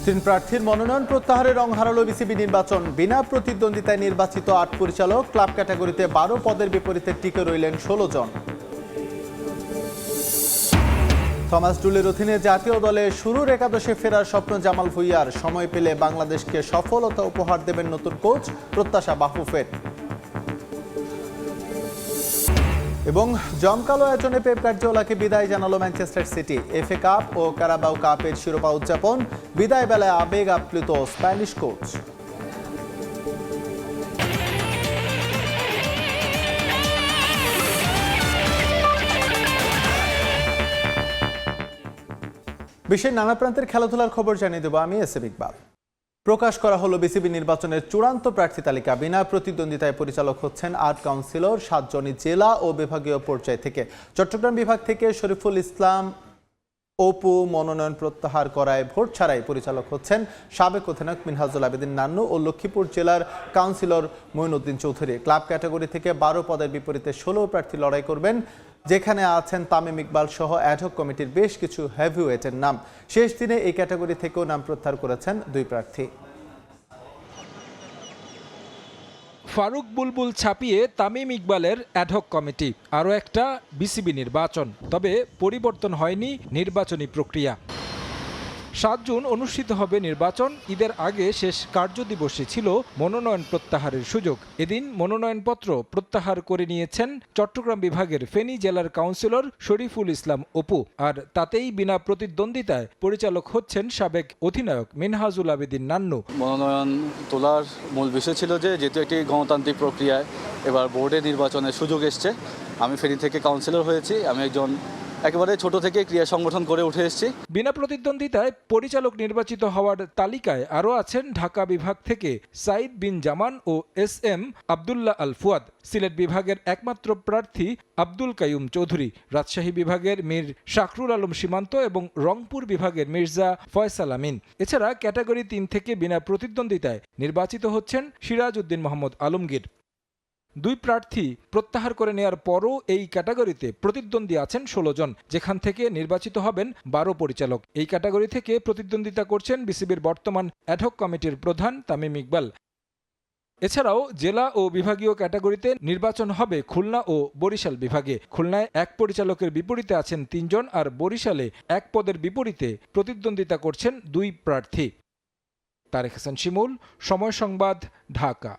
তিন প্রার্থীর মনোনয়ন প্রত্যাহারে রং হারালো বিসিবি নির্বাচন। বিনা প্রতিদ্বন্দ্বিতায় নির্বাচিত ৮ পরিচালক, ক্লাব ক্যাটাগরিতে ১২ পদের বিপরীতে টিকে রইলেন ১৬ জন। থমাস ডুলের অধীনে জাতীয় দলে শুরুর একাদশে ফেরার স্বপ্ন জামাল ভুঁইয়ার। সময় পেলে বাংলাদেশকে সফলতা উপহার দেবেন নতুন কোচ, প্রত্যাশা বাফুফের। এবং জমকালো আয়োজনে পেপ গার্দিওলাকে বিদায় জানালো ম্যানচেস্টার সিটি। এফএ কাপ ও কারাবাও কাপের শিরোপা উদযাপন, বিদায় বেলায় আবেগ আপ্লুত স্প্যানিশ কোচ। বিশ্বের নানা প্রান্তের খেলাধুলার খবর জানিয়ে দেব আমি এস এম ইকবাল। প্রকাশ করা হলো বিসিবি নির্বাচনের চূড়ান্ত প্রার্থী তালিকা। বিনা প্রতিদ্বন্দ্বিতায় পরিচালক হচ্ছেন ৮ কাউন্সিলর, ৭ জনই জেলা ও বিভাগীয় পর্যায় থেকে। চট্টগ্রাম বিভাগ থেকে শরীফুল ইসলাম অপু মনোনয়ন প্রত্যাহার করায় ভোট ছাড়াই পরিচালক হচ্ছেন সাবেক অধিনায়ক মিনহাজুল আবেদিন নান্নু ও লক্ষ্মীপুর জেলার councillor Moinuddin Chowdhury. Club category থেকে ১২ পদের বিপরীতে ১৬ প্রার্থী লড়াই করবেন, যেখানে আছেন তামিম ইকবাল সহ অ্যাডহক কমিটির বেশ কিছু হেভিওয়েটের নাম। শেষ দিনে এই ক্যাটাগরি থেকেও নাম প্রত্যাহার করেছেন ২ প্রার্থী। ফারুক বুলবুল ছাপিয়ে তামিম ইকবালের অ্যাডহক কমিটি, আরও একটা বিসিবি নির্বাচন। তবে পরিবর্তন হয়নি নির্বাচনী প্রক্রিয়া। ৭ জুন অনুষ্ঠিত হবে নির্বাচন। ঈদের আগে শেষ কার্যদিবসে ছিল মনোনয়ন প্রত্যাহারের সুযোগ। এদিন মনোনয়নপত্র প্রত্যাহার করে নিয়েছেন চট্টগ্রাম বিভাগের ফেনী জেলার কাউন্সিলর শরীফুল ইসলাম অপু। আর তাতেই বিনা প্রতিদ্বন্দ্বিতায় পরিচালক হচ্ছেন সাবেক অধিনায়ক মিনহাজুল আবেদিন নান্নু। মনোনয়ন তোলার মূল বিষয় ছিল যে যেহেতু একটি গণতান্ত্রিক প্রক্রিয়ায় এবার বোর্ডে নির্বাচনের সুযোগ এসছে। আমি ফেনী থেকে কাউন্সিলর হয়েছি। আমি একজন একেবারে ছোট থেকে ক্রীড়া সংগঠন করে উঠে এসেছি। বিনা প্রতিদ্বন্দ্বিতায় পরিচালক নির্বাচিত হওয়ার তালিকায় আরও আছেন ঢাকা বিভাগ থেকে সাইদ বিন জামান ও এস এম আবদুল্লাহ আল ফুয়াদ, সিলেট বিভাগের একমাত্র প্রার্থী আব্দুল কাইয়ুম চৌধুরী, রাজশাহী বিভাগের মীর শাকরুল আলম সীমান্ত এবং রংপুর বিভাগের মির্জা ফয়সাল আমিন। এছাড়া ক্যাটাগরি ৩ থেকে বিনা প্রতিদ্বন্দ্বিতায় নির্বাচিত হচ্ছেন সিরাজ উদ্দিন মোহাম্মদ আলমগীর। ২ প্রার্থী প্রত্যাহার করে নেয়ার পরও এই ক্যাটাগরিতে প্রতিদ্বন্দ্বী আছেন ১৬ জন, যেখান থেকে নির্বাচিত হবেন ১২ পরিচালক। এই ক্যাটাগরি থেকে প্রতিদ্বন্দ্বিতা করছেন বিসিবির বর্তমান অ্যাডহক কমিটির প্রধান তামিম ইকবাল। এছাড়াও জেলা ও বিভাগীয় ক্যাটাগরিতে নির্বাচন হবে খুলনা ও বরিশাল বিভাগে। খুলনায় ১ পরিচালকের বিপরীতে আছেন ৩ জন, আর বরিশালে ১ পদের বিপরীতে প্রতিদ্বন্দ্বিতা করছেন ২ প্রার্থী। তারেক হাসান শিমুল, সময় সংবাদ, ঢাকা।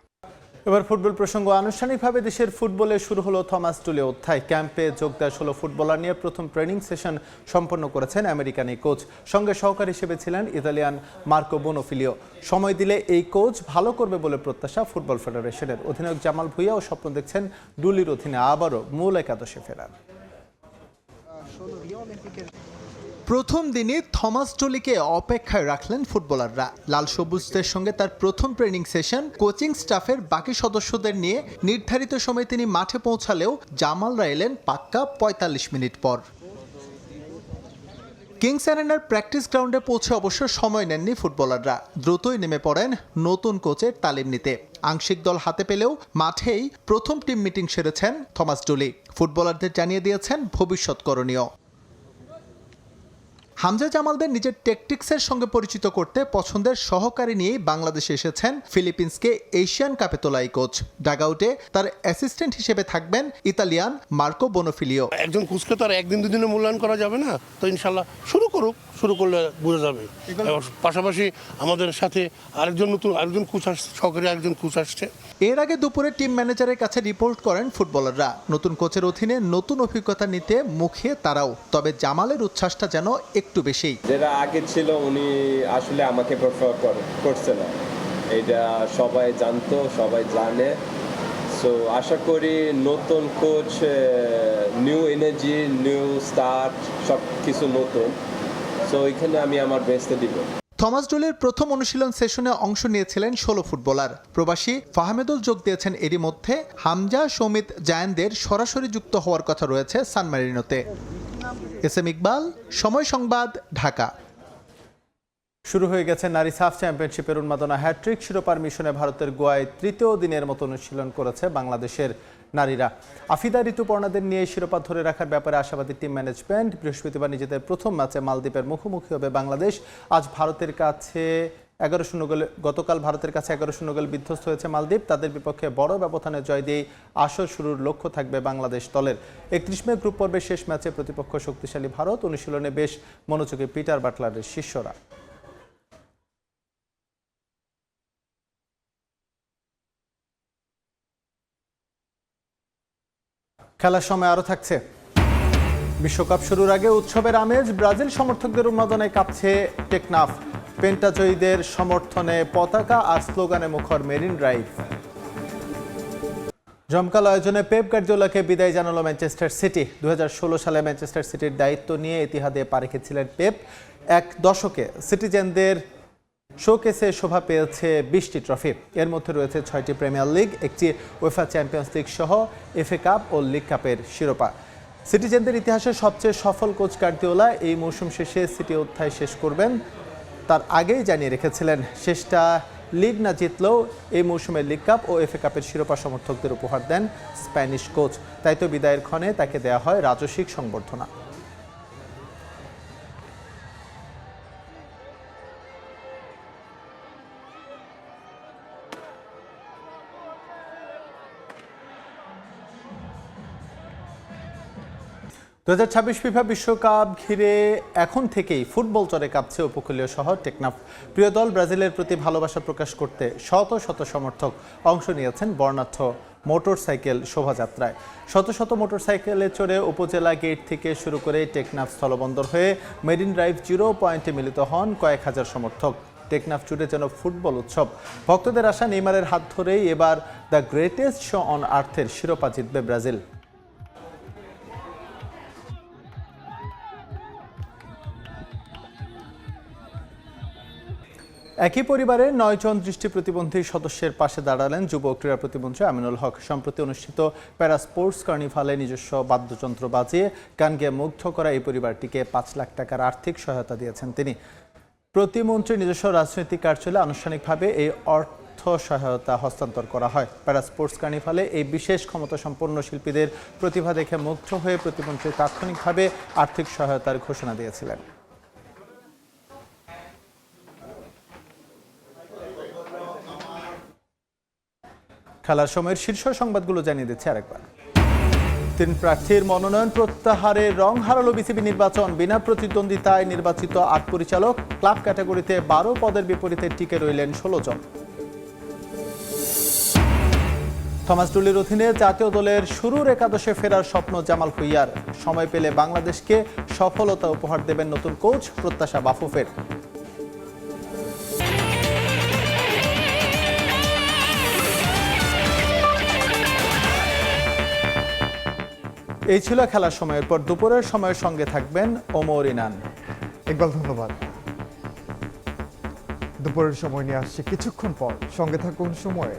এবার ফুটবল প্রসঙ্গ। আনুষ্ঠানিকভাবে দেশের ফুটবলে শুরু হলো থমাস টুলে অধ্যায়। ক্যাম্পে যোগ দেওয়া ১৬ ফুটবলার নিয়ে প্রথম ট্রেনিং সেশন সম্পন্ন করেছেন আমেরিকান এই কোচ। সঙ্গে সহকারী হিসেবে ছিলেন ইতালিয়ান মার্কো বোনোফিলিও। সময় দিলে এই কোচ ভালো করবে বলে প্রত্যাশা ফুটবল ফেডারেশনের। অধিনায়ক জামাল ভুঁইয়াও স্বপ্ন দেখছেন ডুলির অধীনে আবারও মূল একাদশে ফেরার। প্রথম দিনই থমাস টুলিকে অপেক্ষায় রাখলেন ফুটবলাররা। লাল সবুজদের সঙ্গে তার প্রথম ট্রেনিং সেশন। কোচিং স্টাফের বাকি সদস্যদের নিয়ে নির্ধারিত সময় তিনি মাঠে পৌঁছালেও জামালরা এলেন পাক্কা ৪৫ মিনিট পর। কিংস অ্যারেনার প্র্যাকটিস গ্রাউন্ডে পৌঁছে অবশ্য সময় নেননি ফুটবলাররা। দ্রুতই নেমে পড়েন নতুন কোচের তালিম নিতে। আংশিক দল হাতে পেলেও মাঠেই প্রথম টিম মিটিং সেরেছেন থমাস টুলি। ফুটবলারদের জানিয়ে দিয়েছেন ভবিষ্যৎ করণীয়। হামজা জামালদের নিজের ট্যাকটিক্সের সঙ্গে পরিচিত করতে পছন্দের সহকারী নিয়েই বাংলাদেশে এসেছেন ফিলিপিন্সকে এশিয়ান কাপে তোলা এই কোচ। ডাগআউটে তার অ্যাসিস্ট্যান্ট হিসেবে থাকবেন ইতালিয়ান মার্কো বোনোফিলিও। একজন কোচকে তো আর একদিন দুদিনে মূল্যায়ন করা যাবে না, তো ইনশাল্লাহ শুরু করলে বোঝা যাবে। পাশাপাশি আমাদের সাথে আরেকজন কোচ সহকারী আরেকজন কোচ আসছে। এর আগে দুপুরে টিম ম্যানেজারের কাছে রিপোর্ট করেন ফুটবলাররা। নতুন কোচের অধীনে নতুন অভিজ্ঞতা নিতে মুখিয়ে তারাও। তবে জামালের উচ্ছ্বাসটা যেন একটু বেশি। যেটা আগে ছিল উনি আসলে আমাকে প্রেফার করছে না, এটা সবাই জানতো, সবাই জানে। সো আশা করি নতুন coach, new energy, new start, সব কিছু নতুন। সো এখানে আমি আমার বেস্টে দিব। থমাস ডুলের প্রথম অনুশীলন সেশনে অংশ নিয়েছিলেন ১৬ ফুটবলার। প্রবাসী ফাহমেদুল যোগ দিয়েছেন এরই মধ্যে। হামজা, সমিত, জায়ানদের সরাসরি যুক্ত হওয়ার কথা রয়েছে সান মারিনোতে। এস এম ইকবাল, সময় সংবাদ, ঢাকা। শুরু হয়ে গেছে নারী সাফ চ্যাম্পিয়নশিপের উন্মাদনা। হ্যাট্রিক শিরোপার মিশনে ভারতের গোয়ায় তৃতীয় দিনের মতো অনুশীলন করেছে বাংলাদেশের নারীরা। আফিদা ঋতুপর্ণাদের নিয়ে শিরোপা ধরে রাখার ব্যাপারে আশাবাদী টিম ম্যানেজমেন্ট। বৃহস্পতিবার নিজেদের প্রথম ম্যাচে মালদ্বীপের মুখোমুখি হবে বাংলাদেশ। আজ ভারতের কাছে 11-0 গোলে গতকাল ভারতের কাছে 11-0 গোলে বিধ্বস্ত হয়েছে মালদ্বীপ। তাদের বিপক্ষে বড় ব্যবধানে জয় দিয়ে আসর শুরুর লক্ষ্য থাকবে বাংলাদেশ দলের। 31 মে গ্রুপ পর্বের শেষ ম্যাচে প্রতিপক্ষ শক্তিশালী ভারত। অনুশীলনে বেশ মনোযোগী পিটার বাটলারের শিষ্যরা। খেলার সময় আরও থাকছে। বিশ্বকাপ শুরুর আগে উৎসবের আমেজ। ব্রাজিল সমর্থকদের উন্মাদনায় কাঁপছে টেকনাফ। পেন্টাজয়ীদের সমর্থনে পতাকা আর স্লোগানে মুখর মেরিন ড্রাইভ। জমকালো আয়োজনে পেপ গার্দিওলাকে বিদায় জানালো ম্যানচেস্টার সিটি। 2016 সালে ম্যানচেস্টার সিটির দায়িত্ব নিয়ে ইতিহাদে পা রেখেছিলেন পেপ। এক দশকে সিটিজেনদের শোকেসে শোভা পেয়েছে 20টি ট্রফি। এর মধ্যে রয়েছে 6টি প্রিমিয়ার লিগ, একটি উয়েফা চ্যাম্পিয়ন্স লিগ সহ এফএ কাপ ও লিগ কাপের শিরোপা। সিটিজেনদের ইতিহাসে সবচেয়ে সফল কোচ গার্দিওলা এই মৌসুম শেষে সিটি অধ্যায় শেষ করবেন। তার আগেই জানিয়ে রেখেছিলেন শেষটা লিগ না জিতলেও এই মৌসুমে লিগ কাপ ও এফএ কাপের শিরোপা সমর্থকদের উপহার দেন স্প্যানিশ কোচ। তাই তো বিদায়ের ক্ষণে তাকে দেয়া হয় রাজস্বিক সংবর্ধনা। ফিফা বিশ্বকাপ ঘিরে এখন থেকেই ফুটবল চরে কাঁপছে উপকূলীয় শহর টেকনাফ। প্রিয় দল ব্রাজিলের প্রতি ভালোবাসা প্রকাশ করতে শত শত সমর্থক অংশ নিয়েছেন বর্ণাঢ্য মোটরসাইকেল শোভাযাত্রায়। শত শত মোটরসাইকেলে চড়ে উপজেলা গেট থেকে শুরু করে টেকনাফ স্থলবন্দর হয়ে মেরিন ড্রাইভ 0 পয়েন্টে মিলিত হন কয়েক হাজার সমর্থক। টেকনাফ জুড়ে যেন ফুটবল উৎসব। ভক্তদের আশা নেইমারের হাত ধরেই এবার দ্য গ্রেটেস্ট শো অন আর্থের শিরোপা জিতবে ব্রাজিল। একই পরিবারের 9 জন দৃষ্টি প্রতিবন্ধী সদস্যের পাশে দাঁড়ালেন যুব ক্রীড়া প্রতিমন্ত্রী আমিনুল হক। সম্প্রতি অনুষ্ঠিত প্যারা স্পোর্টস কার্নিভালে নিজস্ব বাদ্যযন্ত্র বাজিয়ে গান গেয়ে মুগ্ধ করা এই পরিবারটিকে 5 লাখ টাকার আর্থিক সহায়তা দিয়েছেন তিনি। প্রতিমন্ত্রীর নিজস্ব রাজনৈতিক কার্যালয়ে আনুষ্ঠানিকভাবে এই অর্থ সহায়তা হস্তান্তর করা হয়। প্যারা স্পোর্টস কার্নিভালে এই বিশেষ ক্ষমতা সম্পন্ন শিল্পীদের প্রতিভা দেখে মুগ্ধ হয়ে প্রতিমন্ত্রী তাৎক্ষণিকভাবে আর্থিক সহায়তার ঘোষণা দিয়েছিলেন। খেলার সময়ের শীর্ষ সংবাদগুলো জানিয়ে দিচ্ছে আরেকবার। 3 প্রার্থীর মনোনয়ন প্রত্যাহারে রং হারালো বিসিবি নির্বাচন। বিনা প্রতিদ্বন্দ্বিতায় নির্বাচিত 8 পরিচালক। ক্লাব ক্যাটাগরিতে 12 পদের বিপরীতে টিকে রইলেন 16 জন। থমাস ডুলির অধীনে জাতীয় দলের শুরুর একাদশে ফেরার স্বপ্ন জামাল ভুঁইয়ার। সময় পেলে বাংলাদেশকে সফলতা উপহার দেবেন নতুন কোচ, প্রত্যাশা বাফুফের। এই ছিল খেলার সময়ের পর দুপুরের সময়ের সঙ্গে থাকবেন ওমর ইনান। ইকবাল ধন্যবাদ। দুপুরের সময় নিয়ে আসছে কিছুক্ষণ পর, সঙ্গে থাকুন সময়ে।